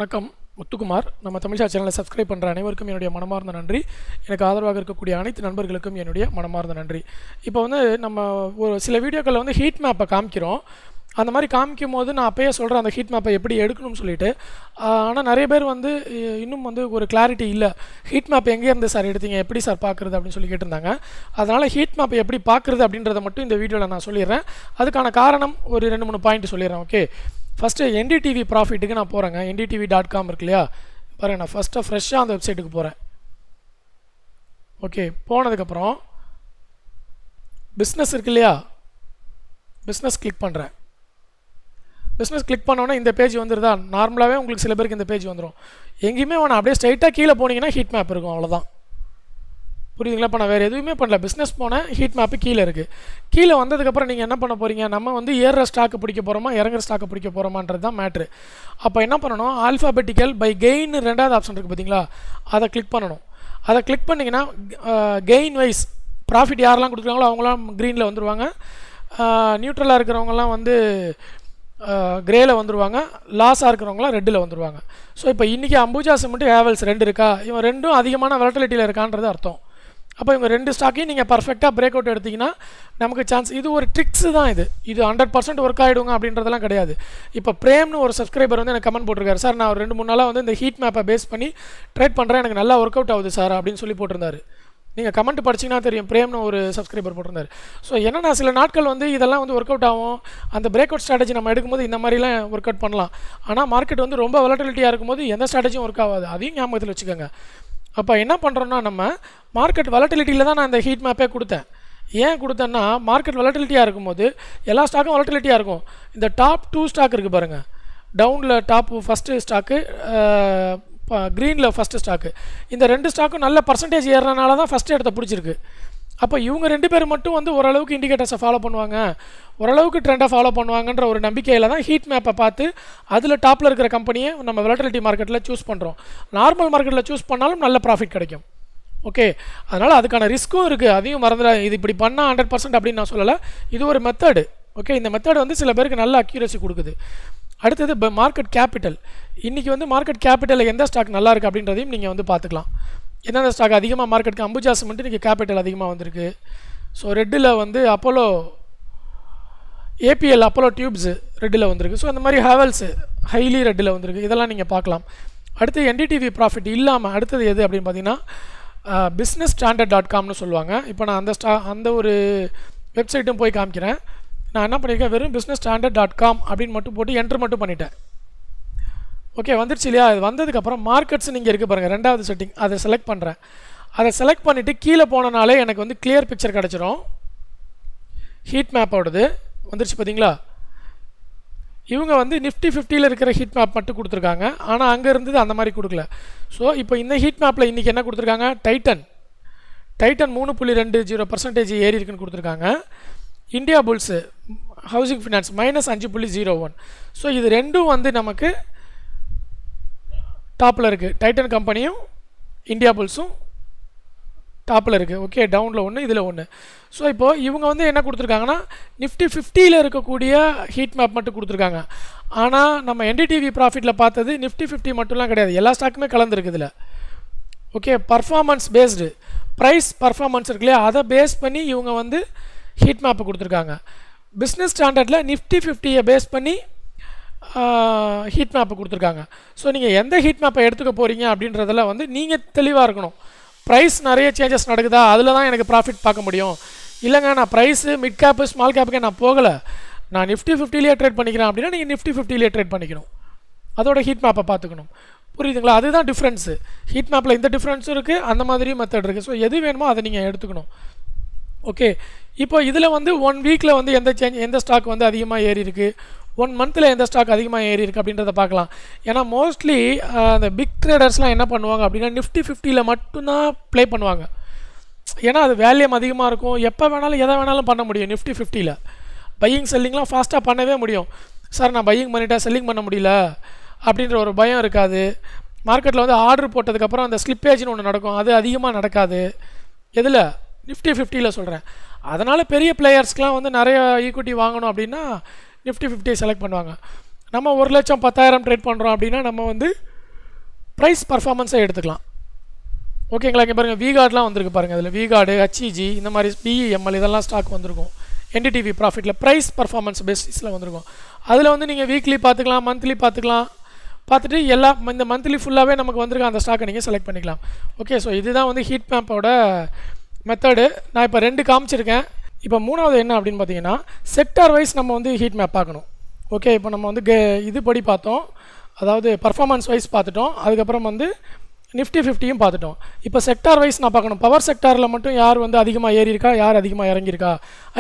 வணக்கம் முத்துக்குமார். நம்ம தமிழ் சேனலை சப்ஸ்கிரைப் பண்ணுற அனைவருக்கும் என்னுடைய மனமார்ந்த நன்றி. எனக்கு ஆதரவாக இருக்கக்கூடிய அனைத்து நண்பர்களுக்கும் என்னுடைய மனமார்ந்த நன்றி. இப்போ நம்ம ஒரு சில வீடியோக்களில் ஹீட் மேப்பை காமிக்கிறோம். அந்த மாதிரி காமிக்கும் போது நான் அப்பயே சொல்கிறேன் அந்த ஹீட் மேப்பை எப்படி எடுக்கணும்னு சொல்லிட்டு. ஆனால் நிறைய பேர் இன்னும் ஒரு கிளாரிட்டி இல்லை. ஹீட் மேப் எங்கே இருந்து சார் எடுத்தீங்க, எப்படி சார் பார்க்குறது அப்படின்னு சொல்லி கேட்டிருந்தாங்க. அதனால் ஹீட் மேப்பை எப்படி பார்க்குறது அப்படின்றத மட்டும் இந்த வீடியோவில் நான் சொல்லிடுறேன். அதுக்கான காரணம் ஒரு 2-3 பாயிண்ட் சொல்லிடுறேன். ஓகே, ஃபஸ்ட்டு NDTV ப்ராஃபிட்டுக்கு நான் போகிறேங்க. NDTV.com இருக்கு இல்லையா, பாருங்கள். நான் ஃபஸ்ட்டாக ஃப்ரெஷ்ஷாக அந்த வெப்சைட்டுக்கு போகிறேன். ஓகே, போனதுக்கப்புறம் பிஸ்னஸ் இருக்கு இல்லையா, பிஸ்னஸ் கிளிக் பண்ணுறேன். பிஸ்னஸ் கிளிக் பண்ணோன்னா இந்த பேஜ் வந்துருதா. நார்மலாகவே உங்களுக்கு சில பேருக்கு இந்த பேஜ் வந்துடும். எங்கேயுமே வேணாம், அப்படியே ஸ்ட்ரைட்டாக கீழே போனீங்கன்னா ஹீட் மேப் இருக்கும், அவ்வளோதான். புரியுதுங்களா? இப்போ நான் வேறு எதுவுமே பண்ணல, பிஸ்னஸ் போனேன், ஹீட் மேப்பு கீழே இருக்குது. கீழே வந்ததுக்கப்புறம் நீங்கள் என்ன பண்ண போகிறீங்க, நம்ம ஏறுற ஸ்டாக்கு பிடிக்க போகிறோமா இறங்குற ஸ்டாக்கை பிடிக்க போகிறோமான்றது தான் மேட்ரு. அப்போ என்ன பண்ணணும், ஆல்ஃபாபெட்டிக்கல் பை கெயின் 2வது ஆப்ஷன் இருக்குது பார்த்தீங்களா, அதை கிளிக் பண்ணணும். அதை கிளிக் பண்ணிங்கன்னா கெயின் வைஸ் ப்ராஃபிட் யாரெல்லாம் கொடுக்குறாங்களோ அவங்களாம் க்ரீனில் வந்துடுவாங்க. நியூட்ரலாக இருக்கிறவங்கலாம் கிரேயில் வந்துடுவாங்க. லாஸாக இருக்கிறவங்களாம் ரெட்டில் வந்துடுவாங்க. ஸோ இப்போ இன்றைக்கி அம்புஜா சிமெண்ட் ஹேவல்ஸ் 2 இருக்கா, இவன் ரெண்டும் அதிகமான வாலட்டிலிட்டியில் இருக்கான்றது அர்த்தம். அப்போ இவங்க 2 ஸ்டாக்கையும் நீங்கள் பர்ஃபெக்டாக பிரேக் அவுட் எடுத்திங்கன்னா நமக்கு சான்ஸ். இது ஒரு ட்ரிக்ஸு தான். இது 100% ஒர்க் ஆகிடுங்க அப்படின்றதெல்லாம் கிடையாது. இப்போ பிரேம்னு ஒரு சப்ஸ்கிரைபர் எனக்கு கமெண்ட் போட்டிருக்காரு. சார் நான் ஒரு 2-3 நாளாக இந்த ஹீட் மேப்பை பேஸ் பண்ணி ட்ரேட் பண்ணுறேன், எனக்கு நல்லா ஒர்க் அவுட் ஆகுது சார் அப்படின்னு சொல்லி போட்டிருந்தாரு. நீங்கள் கமெண்ட் படிச்சிங்கன்னா தெரியும், பிரேம்னு ஒரு சப்ஸ்கிரைபர் போட்டிருந்தார். ஸோ என்னென்னா சில நாட்கள் இதெல்லாம் ஒர்க் அவுட் ஆகும். அந்த பிரேக் அவுட் ஸ்ட்ராட்டஜி நம்ம எடுக்கும்போது இந்த மாதிரிலாம் ஒர்க் அவுட் பண்ணலாம். ஆனால் மார்க்கெட் ரொம்ப வாலட்டிலிட்டியாக இருக்கும்போது எந்த ஸ்ட்ராட்டஜியும் ஒர்க் ஆகாது. அதையும் ஞாபகத்தில் வச்சுக்கோங்க. அப்போ என்ன பண்ணுறோன்னா, நம்ம மார்க்கெட் வாலட்டிலிட்டியில் தான் நான் இந்த ஹீட் மேப்பே கொடுத்தேன். ஏன் கொடுத்தேன்னா, மார்க்கெட் வாலட்டிலிட்டியாக இருக்கும்போது எல்லா ஸ்டாக்கும் வாலட்டிலிட்டியாக இருக்கும். இந்த டாப் 2 ஸ்டாக் இருக்குது பாருங்கள், டவுனில் டாப் ஃபஸ்ட்டு ஸ்டாக்கு, க்ரீனில் ஃபஸ்ட்டு ஸ்டாக்கு. இந்த 2 ஸ்டாக்கும் நல்ல பர்சன்டேஜ் ஏறனால தான் ஃபஸ்ட்டு இடத்த பிடிச்சிருக்கு. அப்போ இவங்க 2 பேர் மட்டும் ஓரளவுக்கு இண்டிகேட்டர்ஸை ஃபாலோ பண்ணுவாங்க, ஓரளவுக்கு ட்ரெண்டை ஃபாலோ பண்ணுவாங்கன்ற ஒரு நம்பிக்கையில் தான் ஹீட் மேப்பை பார்த்து அதில் டாப்பில் இருக்கிற கம்பெனியை நம்ம வாலட்டிலிட்டி மார்க்கெட்டில் சூஸ் பண்ணுறோம். நார்மல் மார்க்கெட்டில் சூஸ் பண்ணாலும் நல்ல ப்ராஃபிட் கிடைக்கும். ஓகே, அதனால் அதுக்கான ரிஸ்க்கும் இருக்குது, அதையும் மறந்துட. இது இப்படி பண்ணால் 100% அப்படின்னு நான் சொல்லலை, இது ஒரு மெத்தடு. ஓகே, இந்த மெத்தடு சில பேருக்கு நல்ல அக்யூரசி கொடுக்குது. அடுத்தது மார்க்கெட் கேபிட்டல். இன்றைக்கி மார்க்கெட் கேபிட்டலில் எந்த ஸ்டாக் நல்லா இருக்குது அப்படின்றதையும் நீங்கள் பார்த்துக்கலாம். எந்தெந்த ஸ்டாக் அதிகமாக மார்க்கெட்டுக்கு, அம்புஜா சிமெண்ட் இன்றைக்கி கேபிட்டல் அதிகமாக வந்திருக்கு. ஸோ ரெட்டில் அப்போலோ APL அப்போலோ டியூப்ஸு ரெட்டில் வந்திருக்கு. ஸோ அந்த மாதிரி ஹேவல்ஸு ஹைலி ரெட்டில் வந்திருக்கு. இதெல்லாம் நீங்கள் பார்க்கலாம். அடுத்து NDTV ப்ராஃபிட் இல்லாமல் அடுத்தது எது அப்படின்னு பார்த்தீங்கன்னா business standard.comனு சொல்லுவாங்க. இப்போ நான் அந்த ஒரு வெப்சைட்டும் போய் காமிக்கிறேன். நான் என்ன பண்ணியிருக்கேன், வெறும் business standard.com அப்படின்னு மட்டும் போட்டு என்ட்ரு மட்டும் பண்ணிட்டேன். ஓகே, வந்துருச்சு இல்லையா? அது வந்ததுக்கப்புறம் மார்க்கெட்ஸ் நீங்கள் இருக்குது பாருங்கள், 2வது செட்டிங், அதை செலக்ட் பண்ணுறேன். அதை செலக்ட் பண்ணிவிட்டு கீழே போனனாலே எனக்கு கிளியர் பிக்சர் கிடச்சிரும். ஹீட் மேப்போடது வந்துருச்சு பார்த்தீங்களா? இவங்க நிஃப்டி 50ல் இருக்கிற ஹீட் மேப் மட்டும் கொடுத்துருக்காங்க. ஆனால் அங்கே இருந்தது அந்த மாதிரி கொடுக்கல. ஸோ இப்போ இந்த ஹீட் மேப்பில் இன்றைக்கி என்ன கொடுத்துருக்காங்க, டைட்டன் 3.20% ஏறி இருக்குன்னு கொடுத்துருக்காங்க. India bulls housing finance -5.01. So இது ரெண்டும் நமக்கு டாப்பில் இருக்குது. டைட்டன் கம்பெனியும் இந்தியா புல்ஸும் டாப்பில் இருக்குது. ஓகே, டவுனில் 1, இதில் 1. ஸோ இப்போது இவங்க என்ன கொடுத்துருக்காங்கன்னா, நிஃப்டி 50ல் இருக்கக்கூடிய ஹீட் மேப் மட்டும் கொடுத்துருக்காங்க. ஆனால் நம்ம NDTV ப்ராஃபிட்டில் பார்த்தது நிஃப்டி 50 மட்டும்லாம் கிடையாது, எல்லா ஸ்டாக்குமே கலந்துருக்கு இதில். Okay, performance based price performance இருக்கு இல்லையா, அதை பேஸ் பண்ணி இவங்க ஹீட் மேப்பை கொடுத்துருக்காங்க. பிஸ்னஸ் ஸ்டாண்டர்டில் நிஃப்டி 50யை பேஸ் பண்ணி ஹீட் மேப்பை கொடுத்துருக்காங்க. ஸோ நீங்கள் எந்த ஹீட் மேப்பை எடுத்துக்க போகிறீங்க அப்படின்றதில் நீங்கள் தெளிவாக இருக்கணும். ப்ரைஸ் நிறைய சேஞ்சஸ் நடக்குதா, அதில் தான் எனக்கு ப்ராஃபிட் பார்க்க முடியும். இல்லைங்க, நான் ப்ரைஸு மிட் கேப்பு ஸ்மால் கேப்புக்கே நான் போகலை, நான் நிஃப்டி 50லேயே ட்ரேட் பண்ணிக்கிறேன் அப்படின்னா நீங்கள் நிஃப்டி 50லேயே ட்ரேட் பண்ணிக்கணும். அதோட ஹீட் மேப்பை பார்த்துக்கணும். புரியுதுங்களா? அதுதான் டிஃப்ரென்ஸு. ஹீட் மேப்பில் இந்த டிஃப்ரென்ஸும் இருக்குது, அந்த மாதிரியும் மெத்தட் இருக்குது. ஸோ எது வேணுமோ அதை நீங்கள் எடுத்துக்கணும். ஓகே, இப்போ இதில் 1 வீக்கில் எந்த ஸ்டாக் அதிகமாக ஏறி இருக்குது, 1 மந்தில் எந்த ஸ்டாக் அதிகமாக ஏறி இருக்குது அப்படின்றத பார்க்கலாம். ஏன்னா மோஸ்ட்லி அந்த பிக் ட்ரேடர்ஸ்லாம் என்ன பண்ணுவாங்க அப்படின்னா நிஃப்டி 50ல் மட்டும்தான் ப்ளே பண்ணுவாங்க. ஏன்னா அது வேல்யூம் அதிகமாக இருக்கும், எப்போ வேணாலும் எதை வேணாலும் பண்ண முடியும். நிஃப்டி 50ல் பையிங் செல்லிங்லாம் ஃபாஸ்ட்டாக பண்ணவே முடியும். சார் நான் பையிங் பண்ணிட்டேன், செல்லிங் பண்ண முடியல அப்படின்ற ஒரு பயம் இருக்காது. மார்க்கெட்டில் ஆர்டர் போட்டதுக்கப்புறம் அந்த ஸ்லிப்பேஜ்னு ஒன்று நடக்கும், அது அதிகமாக நடக்காது. எதில்? நிஃப்டி 50ல் சொல்கிறேன். அதனால் பெரிய பிளேயர்ஸ்க்கெலாம் நிறைய ஈக்விட்டி வாங்கணும் அப்படின்னா நிஃப்டி 50 செலக்ட் பண்ணுவாங்க. நம்ம 1,10,000 ட்ரேட் பண்ணுறோம் அப்படின்னா நம்ம ப்ரைஸ் பர்ஃபார்மன்ஸை எடுத்துக்கலாம். ஓகேங்களா? இங்கே பாருங்கள் விகார்ட்லாம் வந்திருக்கு பாருங்கள். அதில் விகார்டு, ஹச்இஜி, இந்த மாதிரி பிஇஎம்எல் இதெல்லாம் ஸ்டாக் வந்திருக்கும். என்டிடிவி ப்ராஃபிட்டில் ப்ரைஸ் பர்ஃபார்மன்ஸ் பேசிஸில் வந்திருக்கும். அதில் வந்து நீங்கள் வீக்லி பார்த்துக்கலாம், மந்த்லி பார்த்துக்கலாம். பார்த்துட்டு இந்த மந்த்லி ஃபுல்லாகவே நமக்கு வந்திருக்க அந்த ஸ்டாக்கை நீங்கள் செலக்ட் பண்ணிக்கலாம். ஓகே, ஸோ இதுதான் வந்து ஹீட் மேப்போட மெத்தடு. நான் இப்போ 2 காமிச்சிருக்கேன். இப்போ 3வது என்ன அப்படின்னு பார்த்தீங்கன்னா, செக்டார் வைஸ் நம்ம வந்து ஹீட் மேப் பார்க்கணும். ஓகே, இப்போ நம்ம வந்து இது படி பார்த்தோம், அதாவது பர்ஃபார்மன்ஸ் வைஸ் பார்த்துட்டோம். அதுக்கப்புறம் வந்து நிஃப்டி 50யும் பார்த்துட்டோம். இப்போ செக்டார் வைஸ் நான் பார்க்கணும். பவர் செக்டாரில் மட்டும் யார் வந்து அதிகமாக ஏறி இருக்கா, யார் அதிகமாக இறங்கியிருக்கா,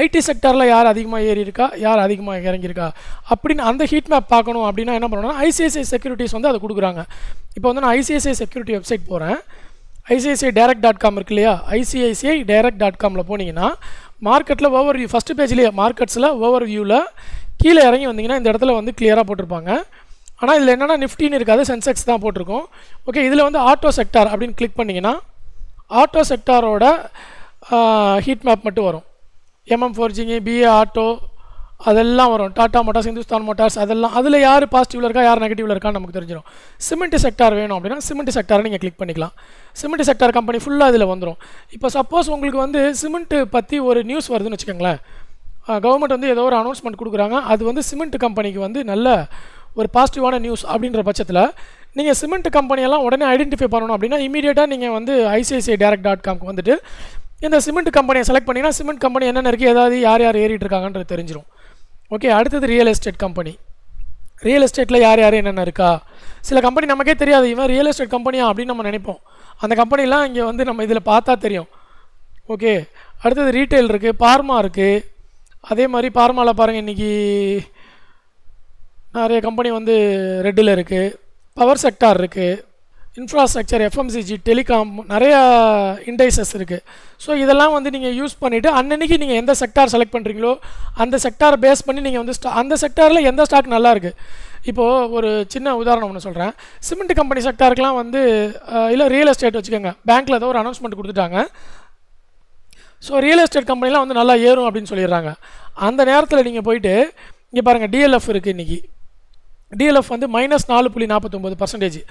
ஐடி செக்டாரில் யார் அதிகமாக ஏறி இருக்கா, யார் அதிகமாக இறங்கியிருக்கா அப்படின்னு அந்த ஹீட் மேப் பார்க்கணும். அப்படின்னா என்ன பண்ணணும்னா, ஐசிஐசிஐ செக்யூரிட்டிஸ் வந்து அதை கொடுக்குறாங்க. இப்போ வந்து நான் ஐசிஐசிஐ செக்யூரிட்டி வெப்சைட் போகிறேன். ICICIdirect.com இருக்கு இல்லையா, ICICIdirect.comல போனீங்கன்னா மார்க்கெட்டில் ஓவர் வியூ ஃபஸ்ட்டு பேஜ்லேயே மார்க்கெட்ஸில் ஓவர் வியூவில் கீழே இறங்கி வந்தீங்கன்னா இந்த இடத்துல வந்து கிளியராக போட்டிருப்பாங்க. ஆனால் இதில் என்னென்னா நிஃப்டின்னு இருக்காது, சென்செக்ஸ் தான் போட்டிருக்கோம். ஓகே, இதில் வந்து ஆட்டோ செக்டார் அப்படின்னு கிளிக் பண்ணிங்கன்னா ஆட்டோ செக்டாரோட ஹீட் மேப் மட்டும் வரும். MM4G, BA ஆட்டோ அதெல்லாம் வரும். டாடா மோட்டார்ஸ், இந்துஸ்தான் மோட்டார்ஸ் அதெல்லாம். அதில் யார் பாசிட்டிவில் இருக்கா, யார் நெகட்டிவில் இருக்கான்னு நமக்கு தெரிஞ்சிடும். சிமெண்ட் செக்டார் வேணும் அப்படின்னா சிமெண்ட் செக்டாரை நீங்கள் கிளிக் பண்ணிக்கலாம். சிமெண்ட் செக்டார் கம்பெனி ஃபுல்லாக இதில் வந்துடும். இப்போ சப்போஸ் உங்களுக்கு வந்து சிமெண்ட்டு பற்றி ஒரு நியூஸ் வருதுன்னு வச்சுக்கோங்களேன், கவர்மெண்ட் வந்து ஏதோ ஒரு அனௌன்ஸ்மெண்ட் கொடுக்குறாங்க, அது வந்து சிமெண்ட் கம்பெனிக்கு வந்து நல்ல ஒரு பாசிட்டிவான நியூஸ் அப்படின்ற பட்சத்தில் நீங்கள் சிமெண்ட் கம்பெனியெல்லாம் உடனே ஐடென்டிஃபை பண்ணணும் அப்படின்னா இமீடியட்டாக நீங்கள் வந்து ICICIdirect.comக்கு வந்துட்டு இந்த சிமெண்ட் கம்பெனியை செலக்ட் பண்ணிங்கன்னா சிமெண்ட் கம்பெனி என்னென்ன இருக்குது, ஏதாவது யார் யார் ஏறிட்டு இருக்காங்கன்றது தெரிஞ்சிடும். ஓகே, அடுத்தது ரியல் எஸ்டேட் கம்பெனி. ரியல் எஸ்டேட்டில் யார் யார் என்னென்ன இருக்கா, சில கம்பெனி நமக்கே தெரியாது, இவன் ரியல் எஸ்டேட் கம்பெனியா அப்படின்னு நம்ம நினைப்போம். அந்த கம்பெனிலாம் இங்கே வந்து நம்ம இதில் பார்த்தா தெரியும். ஓகே, அடுத்தது ரீட்டைல் இருக்குது, பார்மா இருக்குது. அதே மாதிரி பார்மாவில் பாருங்கள் இன்றைக்கி நிறைய கம்பெனி வந்து ரெட்டில் இருக்குது. பவர் செக்டார் இருக்குது, இன்ஃப்ராஸ்ட்ரக்சர், FMCG, டெலிகாம், நிறையா இண்டைசஸ் இருக்குது. ஸோ இதெல்லாம் வந்து நீங்கள் யூஸ் பண்ணிவிட்டு அன்னன்னைக்கு நீங்கள் எந்த செக்டார் செலக்ட் பண்ணுறீங்களோ அந்த செக்டாரை பேஸ் பண்ணி நீங்கள் வந்து அந்த செக்டாரில் எந்த ஸ்டாக் நல்லா இருக்குது. இப்போது ஒரு சின்ன உதாரணம் ஒன்று சொல்கிறேன். சிமெண்ட் கம்பெனி செக்டாருக்கெலாம் வந்து இல்லை ரியல் எஸ்டேட் வச்சுக்கோங்க, பேங்க்கில் ஏதோ ஒரு அனௌன்ஸ்மெண்ட் கொடுத்துட்டாங்க. ஸோ ரியல் எஸ்டேட் கம்பெனிலாம் வந்து நல்லா ஏறும் அப்படின்னு சொல்லிடுறாங்க. அந்த நேரத்தில் நீங்கள் போயிட்டு இங்கே பாருங்கள் DLF இருக்குது. இன்றைக்கி DLF வந்து -4.49%.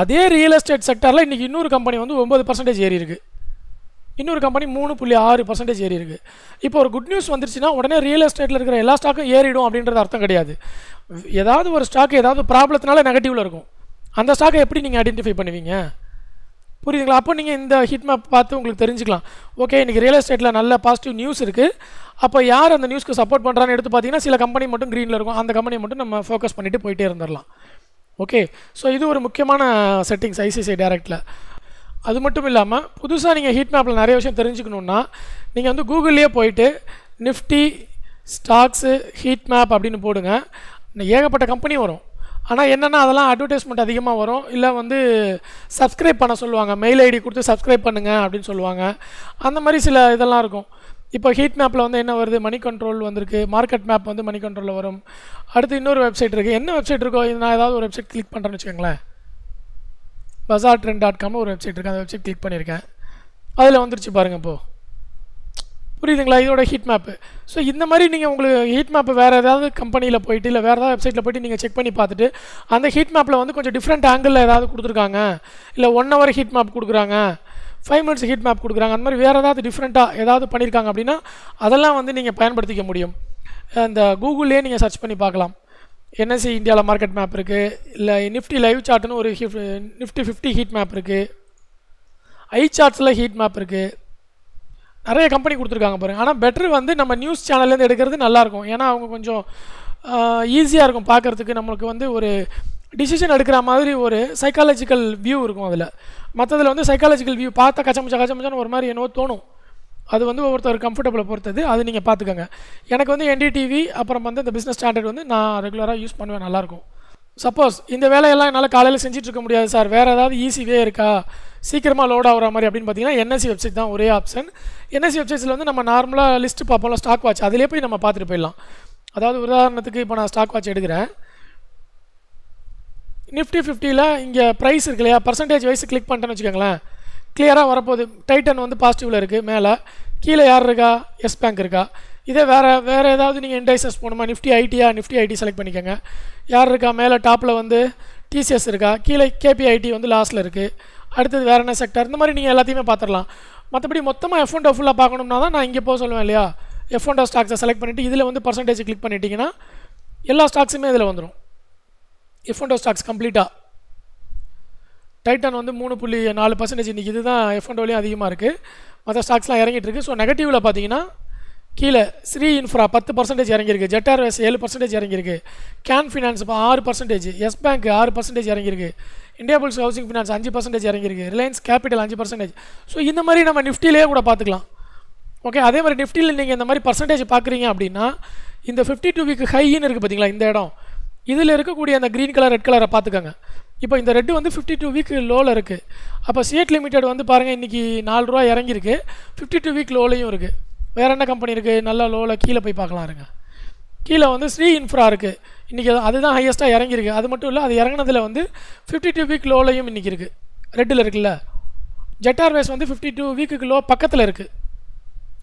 அதே ரியல் எஸ்டேட் செக்டாரில் இன்றைக்கி இன்னொரு கம்பெனி வந்து 9% ஏறி இருக்குது, இன்னொரு கம்பெனி 3.6% ஏறி இருக்குது. இப்போ ஒரு குட் நியூஸ் வந்துருச்சுன்னா உடனே ரியல் எஸ்டேட்டில் இருக்கிற எல்லா ஸ்டாக்கும் ஏறிடும் அப்படின்றது அர்த்தம் கிடையாது. ஏதாவது ஒரு ஸ்டாக் ஏதாவது ப்ராப்ளத்தினால நெகட்டிவில் இருக்கும், அந்த ஸ்டாக்கை எப்படி நீங்கள் ஐடென்டிஃபை பண்ணுவீங்க? புரியுதுங்களா? அப்போ நீங்கள் இந்த ஹீட் மேப் பார்த்து உங்களுக்கு தெரிஞ்சுக்கலாம். ஓகே, இன்றைக்கி ரியல் எஸ்டேட்டில் நல்ல பாசிட்டிவ் நியூஸ் இருக்குது, அப்போ யார் அந்த நியூஸ்க்கு சப்போர்ட் பண்ணுறான்னு எடுத்து பார்த்தீங்கன்னா சில கம்பெனி மட்டும் க்ரீனில் இருக்கும், அந்த கம்பெனியை மட்டும் நம்ம ஃபோக்கஸ் பண்ணிவிட்டு போயிட்டே இருந்துடலாம். ஓகே, ஸோ இது ஒரு முக்கியமான செட்டிங்ஸ் ICICIdirect. அது மட்டும் இல்லாமல் புதுசாக நீங்கள் ஹீட் மேப்பில் நிறைய விஷயம் தெரிஞ்சுக்கணுன்னா நீங்கள் வந்து கூகுள்லேயே போயிட்டு நிஃப்டி ஸ்டாக்ஸு ஹீட் மேப் அப்படின்னு போடுங்க. ஏகப்பட்ட கம்பெனி வரும். ஆனால் என்னென்னா அதெல்லாம் அட்வர்டைஸ்மெண்ட் அதிகமாக வரும், இல்லை வந்து சப்ஸ்கிரைப் பண்ண சொல்லுவாங்க, மெயில் ஐடி கொடுத்து சப்ஸ்கிரைப் பண்ணுங்கள் அப்படின்னு சொல்லுவாங்க. அந்த மாதிரி சில இதெல்லாம் இருக்கும். இப்போ ஹீட் மேப்பில் வந்து என்ன வருது, மணி கண்ட்ரோல் வந்திருக்கு, மார்க்கெட் மேப் வந்து மணி கண்ட்ரோலில் வரும். அடுத்து இன்னொரு வெப்சைட் இருக்குது. என்ன வெப்சைட் இருக்கோ, இது நான் ஏதாவது ஒரு வெப்சைட் கிளிக் பண்ணுறேன்னு வச்சுக்கோங்களேன், bazaartrend.com ஒரு வெப்சைட் இருக்குது, அந்த வெப்சைட் கிளிக் பண்ணியிருக்கேன், அதில் வந்துருச்சு பாருங்கள். இப்போது புரியுதுங்களா இதோட ஹீட் மேப்பு? ஸோ இந்த மாதிரி நீங்கள் உங்களுக்கு ஹீட் மேப்பு வேறு ஏதாவது கம்பெனியில் போய்ட்டு இல்லை வேறு ஏதாவது வெப்சைட்டில் போய்ட்டு நீங்கள் செக் பண்ணி பார்த்துட்டு அந்த ஹீட் மேப்பில் வந்து கொஞ்சம் டிஃப்ரெண்ட் ஆங்கிளில் ஏதாவது கொடுத்துருக்காங்க, இல்லை 1 hour ஹீட் மேப் கொடுக்குறாங்க, 5 minutes ஹீட் மேப் கொடுக்குறாங்க, அந்த மாதிரி வேறு ஏதாவது டிஃப்ரெண்ட்டாக ஏதாவது பண்ணியிருக்காங்க அப்படின்னா அதெல்லாம் வந்து நீங்கள் பயன்படுத்திக்க முடியும். அந்த கூகுள்லேயே நீங்கள் சர்ச் பண்ணி பார்க்கலாம். NSE இந்தியாவில் மார்க்கெட் மேப் இருக்குது, இல்லை நிஃப்டி லைவ் சார்ட்னு ஒரு நிஃப்டி 50 ஹீட் மேப் இருக்குது, iChartsல ஹீட் மேப் இருக்குது, நிறைய கம்பெனி கொடுத்துருக்காங்க பாருங்கள். ஆனால் பெட்ரு வந்து நம்ம நியூஸ் சேனல்லேருந்து எடுக்கிறது நல்லாயிருக்கும். ஏன்னா அவங்க கொஞ்சம் ஈஸியாக இருக்கும் பார்க்குறதுக்கு, நம்மளுக்கு வந்து ஒரு டிசிஷன் எடுக்கிற மாதிரி ஒரு சைக்காலஜிக்கல் வியூ இருக்கும் அதில். மற்றதில் வந்து சைக்காலஜிக்கல் வியூ பார்த்தா கச்சமுச்சான்னு ஒரு மாதிரி என்னவோ தோணும். அது வந்து ஒவ்வொருத்தர் கம்ஃபர்டபுளை பொறுத்தது, அது நீங்கள் பார்த்துக்கோங்க. எனக்கு வந்து NDTV அப்புறம் வந்து இந்த பிஸ்னஸ் ஸ்டாண்டர்ட் வந்து நான் ரெகுலராக யூஸ் பண்ணுவேன், நல்லாயிருக்கும். சப்போஸ் இந்த வேலையெல்லாம் என்னால் காலையில் செஞ்சுட்டு இருக்க முடியாது சார், வேறு ஏதாவது ஈஸி வே இருக்கா சீக்கிரமாக லோட் ஆகிற மாதிரி அப்படின்னு பார்த்தீங்கன்னா NSE வெப்சைட் தான் ஒரே ஆப்ஷன். NSE வெப்சைட்ஸில் வந்து நம்ம நார்மலாக லிஸ்ட்டு பார்ப்போம்ல, ஸ்டாக் வாட்ச், அதிலே போய் நம்ம பார்த்துட்டு போயிடலாம். அதாவது உதாரணத்துக்கு இப்போ நான் ஸ்டாக் வாட்ச் எடுக்கிறேன், நிஃப்டி 50ல் இங்கே ப்ரைஸ் இருக்கு இல்லையா, பர்சன்டேஜ் வைஸ் கிளிக் பண்ணிட்டேன்னு வச்சுக்கோங்களேன், கிளியராக வரப்போகுது. டைட்டன் வந்து பாசிட்டிவில் இருக்குது மேலே, கீழே யார் இருக்கா, எஸ் பேங்க் இருக்கா. இதே வேறு ஏதாவது நீங்கள் இண்டைசஸ் போகணுமா, Nifty idea, Nifty IT select பண்ணிக்கோங்க. யார் இருக்கா மேலே டாப்பில் வந்து டிசிஎஸ் இருக்கா, கீழே கேபிஐடி வந்து லாஸ்ட்டில் இருக்குது, அடுத்தது வேறு என்ன செக்டர், இந்த மாதிரி நீங்கள் எல்லாத்தையுமே பார்த்துடலாம். மற்றபடி மொத்தமாக F&O ஃபுல்லாக பார்க்கணும்னா தான் நான் இங்கே போக சொல்லுவேன் இல்லையா. F&O ஸ்டாக்ஸை செலக்ட் பண்ணிவிட்டு இதில் வந்து பர்சன்டேஜ் கிளிக் பண்ணிட்டீங்கன்னா எல்லா ஸ்டாக்ஸுமே இதில் வந்துடும். F&O ஸ்டாக்ஸ் கம்ப்ளீட்டாக டைட்டன் வந்து 3.4% இன்றைக்கி இதுதான் F&Oலையும் அதிகமாக இருக்குது. மற்ற ஸ்டாக்ஸ்லாம் இறங்கிட்டு இருக்குது. ஸோ நெகட்டிவில் பார்த்தீங்கன்னா கீழே ஸ்ரீ இன்ஃப்ரா 10% இறங்கியிருக்கு, ஜெட் ஏர்வேஸ் 7% இறங்கியிருக்கு, கேன் ஃபினான்ஸ் 6%, எஸ் பேங்க் 6% இறங்கியிருக்கு, இந்தியா புல்ஸ் ஹவுசிங் ஃபினான்ஸ் 5% இறங்கியிருக்கு, ரிலையன்ஸ் கேபிட்டல் 5%. ஸோ இந்த மாதிரி நம்ம நிஃப்டிலேயே கூட பார்த்துக்கலாம். ஓகே, அதே மாதிரி நிஃப்டியில் நீங்கள் இந்த மாதிரி பர்சன்டேஜ் பார்க்குறீங்க அப்படின்னா இந்த 52 வீக் ஹைன்னு இருக்குது பார்த்தீங்களா, இந்த இடம் இதில் இருக்கக்கூடிய அந்த க்ரீன் கலர் ரெட் கலரை பார்த்துக்கோங்க. இப்போ இந்த ரெட்டு வந்து 52 வீக் லோவில் இருக்குது. அப்போ சிஎட் லிமிடெட் வந்து பாருங்கள் இன்றைக்கி 4 ரூபா இறங்கியிருக்கு, 52 வீக் லோலையும் இருக்குது. வேறு என்ன கம்பெனி இருக்குது நல்லா லோவில் கீழே போய் பார்க்கலாம் இருங்க. கீழே வந்து ஸ்ரீ இன்ஃப்ரா இருக்குது, இன்றைக்கி அதுதான் ஹையஸ்ட்டாக இறங்கியிருக்கு. அது மட்டும் இல்லை, அது இறங்கினதில் வந்து 52 வீக் லோலையும் இன்றைக்கி இருக்குது, ரெட்டில் இருக்குல்ல. ஜெட் ஏர்வேஸ் வந்து 52 வீக்குக்கு லோ பக்கத்தில் இருக்குது,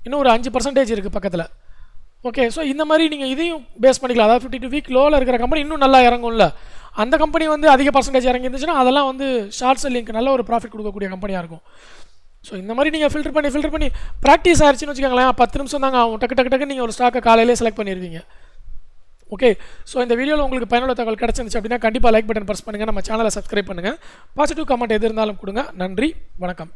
இன்னும் ஒரு 5% இருக்குது பக்கத்தில். ஓகே, ஸோ இந்த மாதிரி நீங்கள் இதையும் பேஸ் பண்ணிக்கலாம். அதாவது 52 வீக் லோவில் இருக்கிற கம்பெனி இன்னும் நல்லா இறங்கும்ல, அந்த கம்பெனி வந்து அதிக பர்சன்டேஜ் இறங்கி இருந்துச்சுன்னா அதெல்லாம் வந்து ஷார்ட் செல்லிங்க்கு நல்ல ஒரு ப்ராஃபிட் கொடுக்கக்கூடிய கம்பெனியாக இருக்கும். ஸோ இந்த மாதிரி நீங்கள் ஃபில்டர் பண்ணி ப்ராக்டிஸ் ஆயிடுச்சுன்னு வச்சுக்கோங்களேன், 10 நிமிஷம் தாங்க ஆகும், டக்கு நீங்கள் ஒரு ஸ்டாக்கை காலையிலே செலக்ட் பண்ணிடுவீங்க. ஓகே, ஸோ இந்த வீடியோவில் உங்களுக்கு பயனுள்ள தகவல் கிடச்சிருந்துச்சு அப்படின்னா கண்டிப்பாக லைக் பட்டன் ப்ரெஸ் பண்ணுங்கள், நம்ம சேனலை சப்ஸ்கிரைப் பண்ணுங்கள், பாசிட்டிவ் கமெண்ட் எது இருந்தாலும் கொடுங்க. நன்றி, வணக்கம்.